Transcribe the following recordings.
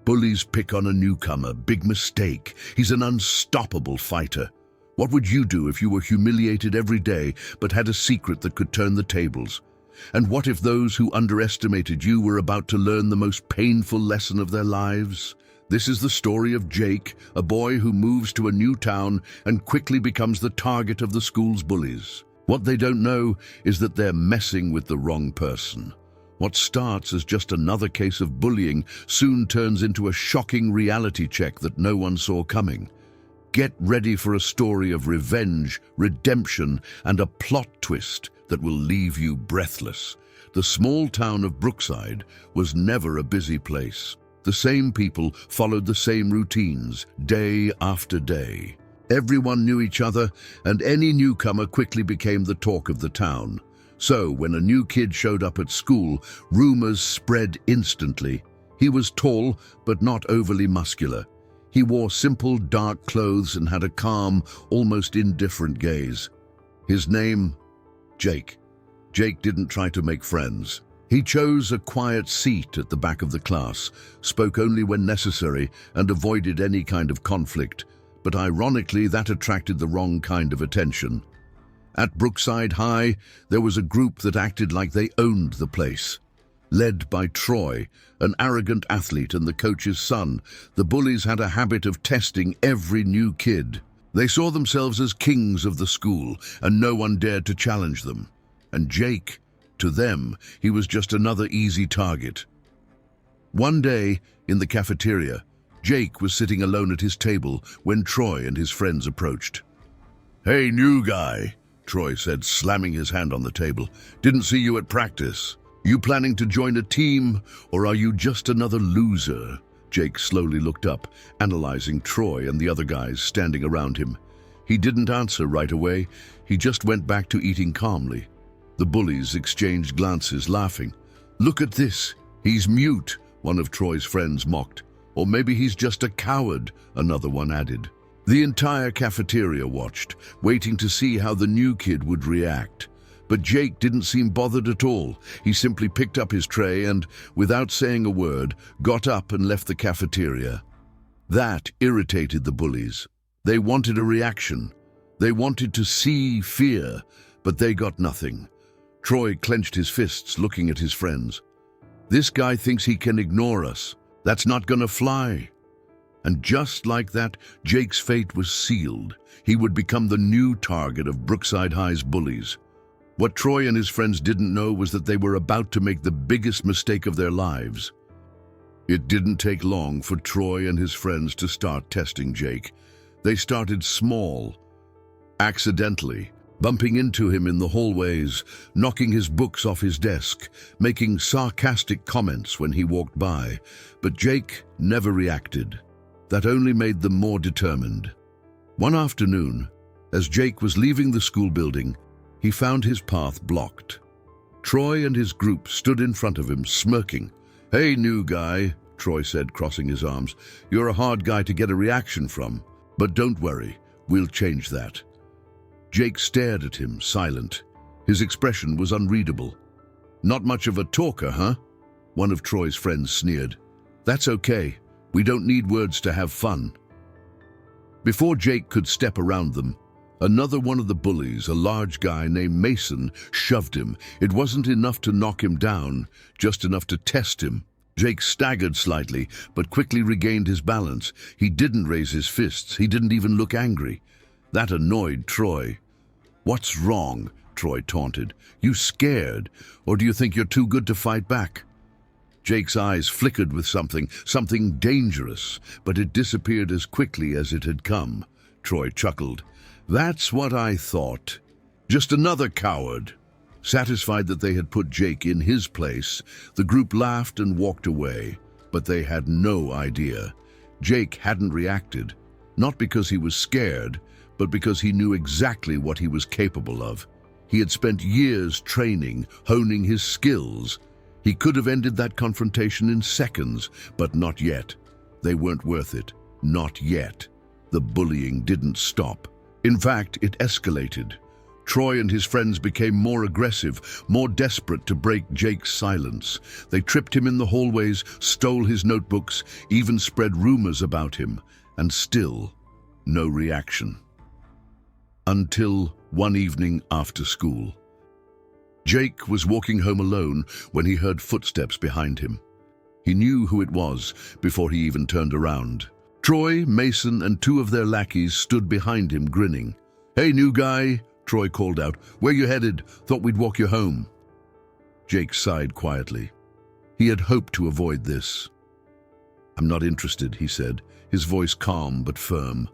Bullies pick on a newcomer. Big mistake. He's an unstoppable fighter. What would you do if you were humiliated every day but had a secret that could turn the tables? And what if those who underestimated you were about to learn the most painful lesson of their lives? This is the story of Jake, a boy who moves to a new town and quickly becomes the target of the school's bullies. What they don't know is that they're messing with the wrong person. What starts as just another case of bullying soon turns into a shocking reality check that no one saw coming. Get ready for a story of revenge, redemption, and a plot twist that will leave you breathless. The small town of Brookside was never a busy place. The same people followed the same routines, day after day. Everyone knew each other, and any newcomer quickly became the talk of the town. So, when a new kid showed up at school, rumors spread instantly. He was tall, but not overly muscular. He wore simple, dark clothes and had a calm, almost indifferent gaze. His name? Jake. Jake didn't try to make friends. He chose a quiet seat at the back of the class, spoke only when necessary, and avoided any kind of conflict. But ironically, that attracted the wrong kind of attention. At Brookside High, there was a group that acted like they owned the place. Led by Troy, an arrogant athlete and the coach's son, the bullies had a habit of testing every new kid. They saw themselves as kings of the school, and no one dared to challenge them. And Jake, to them, he was just another easy target. One day, in the cafeteria, Jake was sitting alone at his table when Troy and his friends approached. "Hey, new guy," Troy said, slamming his hand on the table. "Didn't see you at practice. You planning to join a team, or are you just another loser?" Jake slowly looked up, analyzing Troy and the other guys standing around him. He didn't answer right away. He just went back to eating calmly. The bullies exchanged glances, laughing. "Look at this. He's mute," one of Troy's friends mocked. "Or maybe he's just a coward," another one added. The entire cafeteria watched, waiting to see how the new kid would react. But Jake didn't seem bothered at all. He simply picked up his tray and, without saying a word, got up and left the cafeteria. That irritated the bullies. They wanted a reaction. They wanted to see fear, but they got nothing. Troy clenched his fists, looking at his friends. "This guy thinks he can ignore us. That's not gonna fly." And just like that, Jake's fate was sealed. He would become the new target of Brookside High's bullies. What Troy and his friends didn't know was that they were about to make the biggest mistake of their lives. It didn't take long for Troy and his friends to start testing Jake. They started small, accidentally, bumping into him in the hallways, knocking his books off his desk, making sarcastic comments when he walked by. But Jake never reacted. That only made them more determined. One afternoon, as Jake was leaving the school building, he found his path blocked. Troy and his group stood in front of him, smirking. "Hey, new guy," Troy said, crossing his arms. "You're a hard guy to get a reaction from. But don't worry, we'll change that." Jake stared at him, silent. His expression was unreadable. "Not much of a talker, huh?" One of Troy's friends sneered. "That's okay. We don't need words to have fun." Before Jake could step around them, another one of the bullies, a large guy named Mason, shoved him. It wasn't enough to knock him down, just enough to test him. Jake staggered slightly, but quickly regained his balance. He didn't raise his fists. He didn't even look angry. That annoyed Troy. "What's wrong?" Troy taunted. "You scared? Or do you think you're too good to fight back?" Jake's eyes flickered with something dangerous, but it disappeared as quickly as it had come. Troy chuckled. "That's what I thought. Just another coward." Satisfied that they had put Jake in his place, the group laughed and walked away. But they had no idea. Jake hadn't reacted, not because he was scared, but because he knew exactly what he was capable of. He had spent years training, honing his skills. He could have ended that confrontation in seconds, but not yet. They weren't worth it. Not yet. The bullying didn't stop. In fact, it escalated. Troy and his friends became more aggressive, more desperate to break Jake's silence. They tripped him in the hallways, stole his notebooks, even spread rumors about him, and still no reaction. Until one evening after school. Jake was walking home alone when he heard footsteps behind him. He knew who it was before he even turned around. Troy, Mason, and two of their lackeys stood behind him, grinning. "Hey, new guy," Troy called out. "Where you headed? Thought we'd walk you home." Jake sighed quietly. He had hoped to avoid this. "I'm not interested," he said, his voice calm but firm.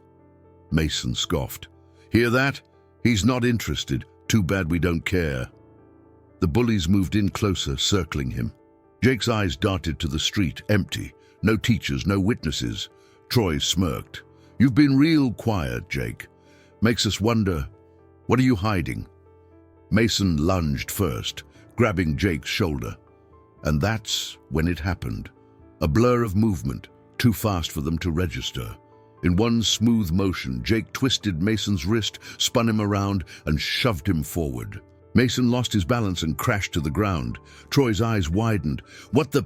Mason scoffed. "Hear that? He's not interested. Too bad we don't care." The bullies moved in closer, circling him. Jake's eyes darted to the street, empty. No teachers, no witnesses. Troy smirked. "You've been real quiet, Jake. Makes us wonder, what are you hiding?" Mason lunged first, grabbing Jake's shoulder. And that's when it happened. A blur of movement, too fast for them to register. In one smooth motion, Jake twisted Mason's wrist, spun him around, and shoved him forward. Mason lost his balance and crashed to the ground. Troy's eyes widened. "What the—"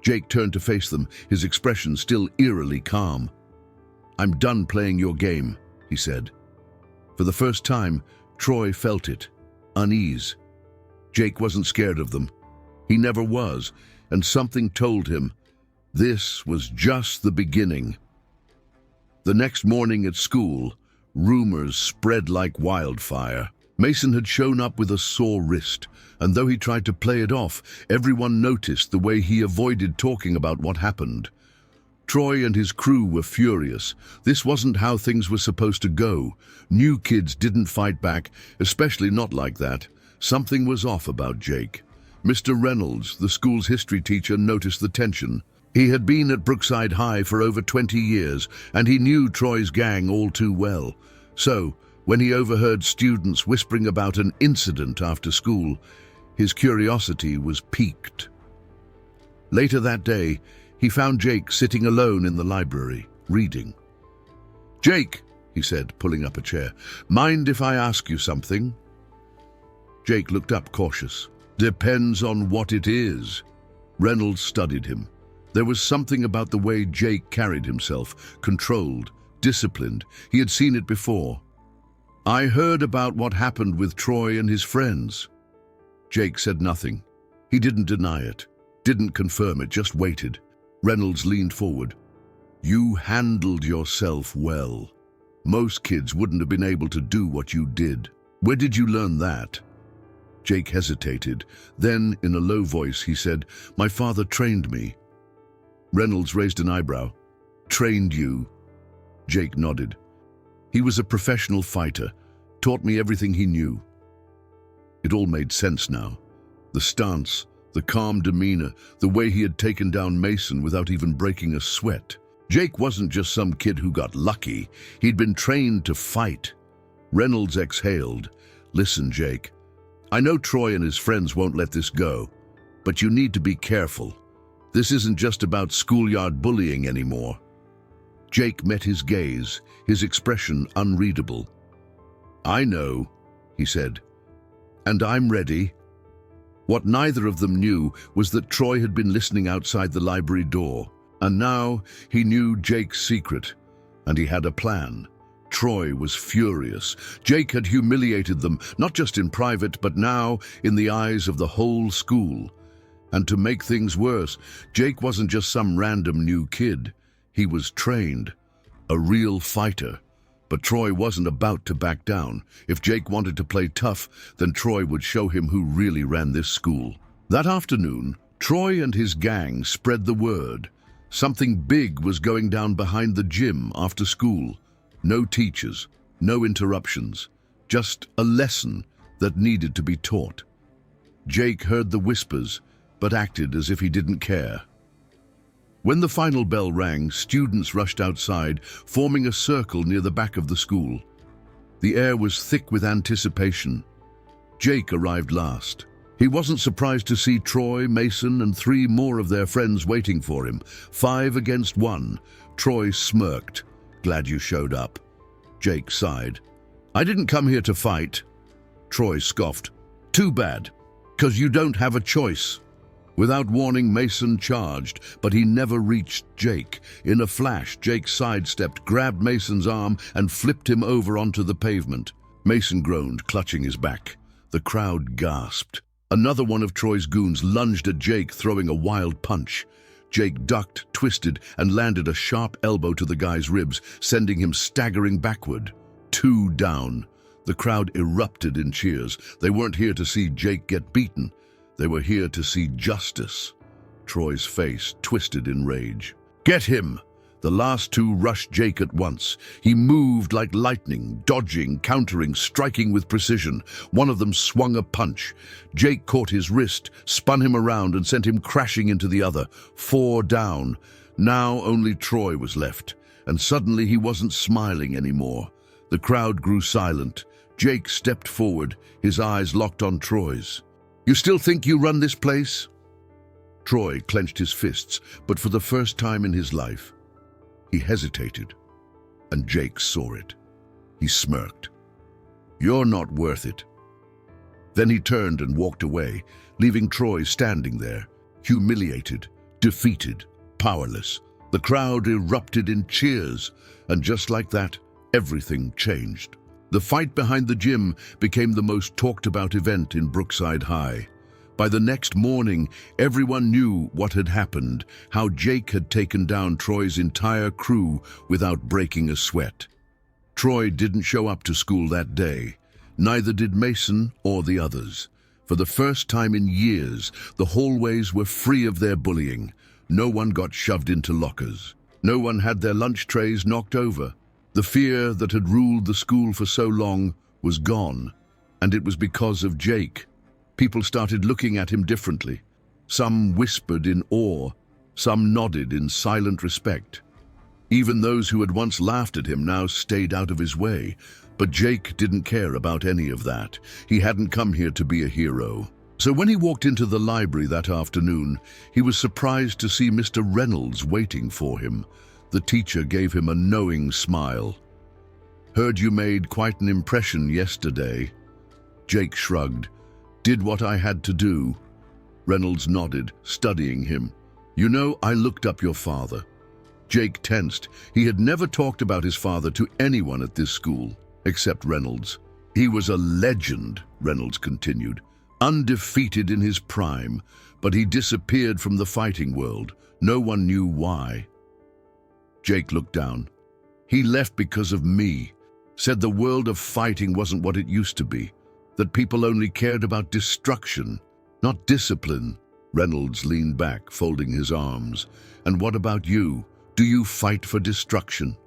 Jake turned to face them, his expression still eerily calm. "I'm done playing your game," he said. For the first time, Troy felt it. Unease. Jake wasn't scared of them. He never was, and something told him this was just the beginning. The next morning at school, rumors spread like wildfire. Mason had shown up with a sore wrist, and though he tried to play it off, everyone noticed the way he avoided talking about what happened. Troy and his crew were furious. This wasn't how things were supposed to go. New kids didn't fight back, especially not like that. Something was off about Jake. Mr. Reynolds, the school's history teacher, noticed the tension. He had been at Brookside High for over 20 years, and he knew Troy's gang all too well. So, when he overheard students whispering about an incident after school, his curiosity was piqued. Later that day, he found Jake sitting alone in the library, reading. "Jake," he said, pulling up a chair, "mind if I ask you something?" Jake looked up, cautious. "Depends on what it is." Reynolds studied him. There was something about the way Jake carried himself, controlled, disciplined. He had seen it before. "I heard about what happened with Troy and his friends." Jake said nothing. He didn't deny it, didn't confirm it, just waited. Reynolds leaned forward. "You handled yourself well. Most kids wouldn't have been able to do what you did. Where did you learn that?" Jake hesitated. Then, in a low voice, he said, "My father trained me." Reynolds raised an eyebrow. "Trained you?" Jake nodded. "He was a professional fighter, taught me everything he knew." It all made sense now. The stance, the calm demeanor, the way he had taken down Mason without even breaking a sweat. Jake wasn't just some kid who got lucky. He'd been trained to fight. Reynolds exhaled. "Listen, Jake, I know Troy and his friends won't let this go, but you need to be careful. This isn't just about schoolyard bullying anymore." Jake met his gaze, his expression unreadable. "I know," he said, "and I'm ready." What neither of them knew was that Troy had been listening outside the library door, and now he knew Jake's secret, and he had a plan. Troy was furious. Jake had humiliated them, not just in private, but now in the eyes of the whole school. And to make things worse, Jake wasn't just some random new kid. He was trained, a real fighter. But Troy wasn't about to back down. If Jake wanted to play tough, then Troy would show him who really ran this school. That afternoon, Troy and his gang spread the word. Something big was going down behind the gym after school. No teachers, no interruptions, just a lesson that needed to be taught. Jake heard the whispers, but acted as if he didn't care. When the final bell rang, students rushed outside, forming a circle near the back of the school. The air was thick with anticipation. Jake arrived last. He wasn't surprised to see Troy, Mason, and 3 more of their friends waiting for him. 5 against 1. Troy smirked. "Glad you showed up." Jake sighed. "I didn't come here to fight," Troy scoffed. "Too bad, 'cause you don't have a choice." Without warning, Mason charged, but he never reached Jake. In a flash, Jake sidestepped, grabbed Mason's arm, and flipped him over onto the pavement. Mason groaned, clutching his back. The crowd gasped. Another one of Troy's goons lunged at Jake, throwing a wild punch. Jake ducked, twisted, and landed a sharp elbow to the guy's ribs, sending him staggering backward. 2 down. The crowd erupted in cheers. They weren't here to see Jake get beaten. They were here to see justice. Troy's face twisted in rage. "Get him!" The last 2 rushed Jake at once. He moved like lightning, dodging, countering, striking with precision. One of them swung a punch. Jake caught his wrist, spun him around, and sent him crashing into the other. 4 down. Now only Troy was left, and suddenly he wasn't smiling anymore. The crowd grew silent. Jake stepped forward, his eyes locked on Troy's. "You still think you run this place?" Troy clenched his fists, but for the first time in his life, he hesitated, and Jake saw it. He smirked. "You're not worth it." Then he turned and walked away, leaving Troy standing there, humiliated, defeated, powerless. The crowd erupted in cheers, and just like that, everything changed. The fight behind the gym became the most talked-about event in Brookside High. By the next morning, everyone knew what had happened, how Jake had taken down Troy's entire crew without breaking a sweat. Troy didn't show up to school that day. Neither did Mason or the others. For the first time in years, the hallways were free of their bullying. No one got shoved into lockers. No one had their lunch trays knocked over. The fear that had ruled the school for so long was gone, and it was because of Jake. People started looking at him differently. Some whispered in awe, some nodded in silent respect. Even those who had once laughed at him now stayed out of his way. But Jake didn't care about any of that. He hadn't come here to be a hero. So when he walked into the library that afternoon, he was surprised to see Mr. Reynolds waiting for him. The teacher gave him a knowing smile. "Heard you made quite an impression yesterday." Jake shrugged. "Did what I had to do." Reynolds nodded, studying him. "You know, I looked up your father." Jake tensed. He had never talked about his father to anyone at this school, except Reynolds. "He was a legend," Reynolds continued, "undefeated in his prime, but he disappeared from the fighting world. No one knew why." Jake looked down. "He left because of me. Said the world of fighting wasn't what it used to be, that people only cared about destruction, not discipline." Reynolds leaned back, folding his arms. "And what about you? Do you fight for destruction?"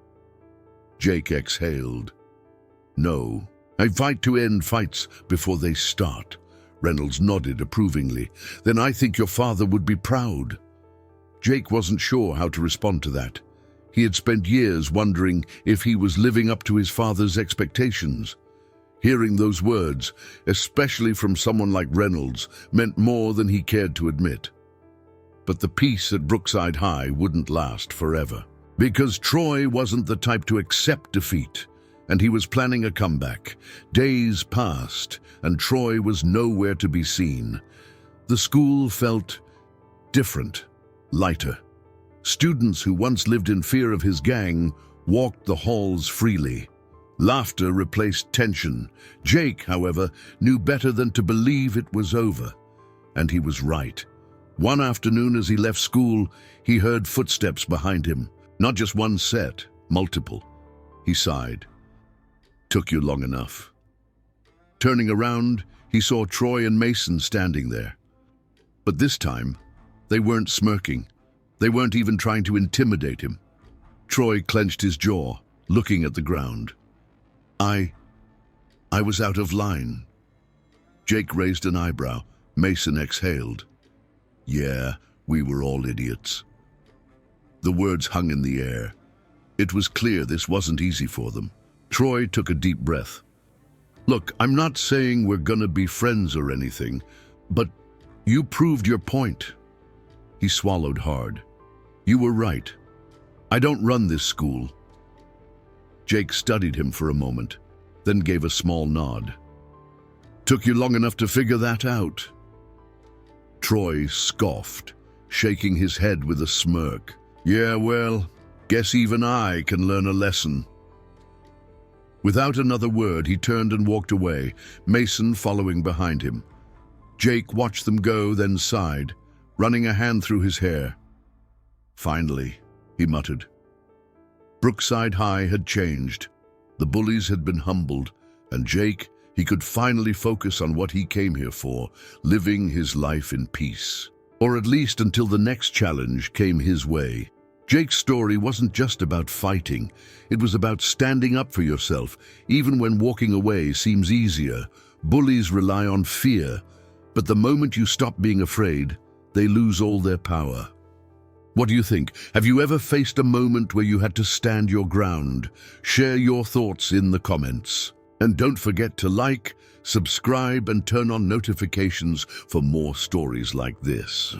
Jake exhaled. "No, I fight to end fights before they start." Reynolds nodded approvingly. "Then I think your father would be proud." Jake wasn't sure how to respond to that. He had spent years wondering if he was living up to his father's expectations. Hearing those words, especially from someone like Reynolds, meant more than he cared to admit. But the peace at Brookside High wouldn't last forever. Because Troy wasn't the type to accept defeat, and he was planning a comeback. Days passed, and Troy was nowhere to be seen. The school felt different, lighter. Students who once lived in fear of his gang walked the halls freely. Laughter replaced tension. Jake, however, knew better than to believe it was over. And he was right. One afternoon as he left school, he heard footsteps behind him. Not just one set, multiple. He sighed. "Took you long enough." Turning around, he saw Troy and Mason standing there. But this time, they weren't smirking. They weren't even trying to intimidate him. Troy clenched his jaw, looking at the ground. I was out of line." Jake raised an eyebrow. Mason exhaled. "Yeah, we were all idiots." The words hung in the air. It was clear this wasn't easy for them. Troy took a deep breath. "Look, I'm not saying we're gonna be friends or anything, but you proved your point." He swallowed hard. "You were right. I don't run this school." Jake studied him for a moment. then gave a small nod. "Took you long enough to figure that out?" Troy scoffed, shaking his head with a smirk. "Yeah, well, guess even I can learn a lesson." Without another word, he turned and walked away, Mason following behind him. Jake watched them go, then sighed, running a hand through his hair. "Finally," he muttered. Brookside High had changed. The bullies had been humbled, and Jake, he could finally focus on what he came here for, living his life in peace. Or at least until the next challenge came his way. Jake's story wasn't just about fighting. It was about standing up for yourself, even when walking away seems easier. Bullies rely on fear, but the moment you stop being afraid, they lose all their power. What do you think? Have you ever faced a moment where you had to stand your ground? Share your thoughts in the comments. And don't forget to like, subscribe, and turn on notifications for more stories like this.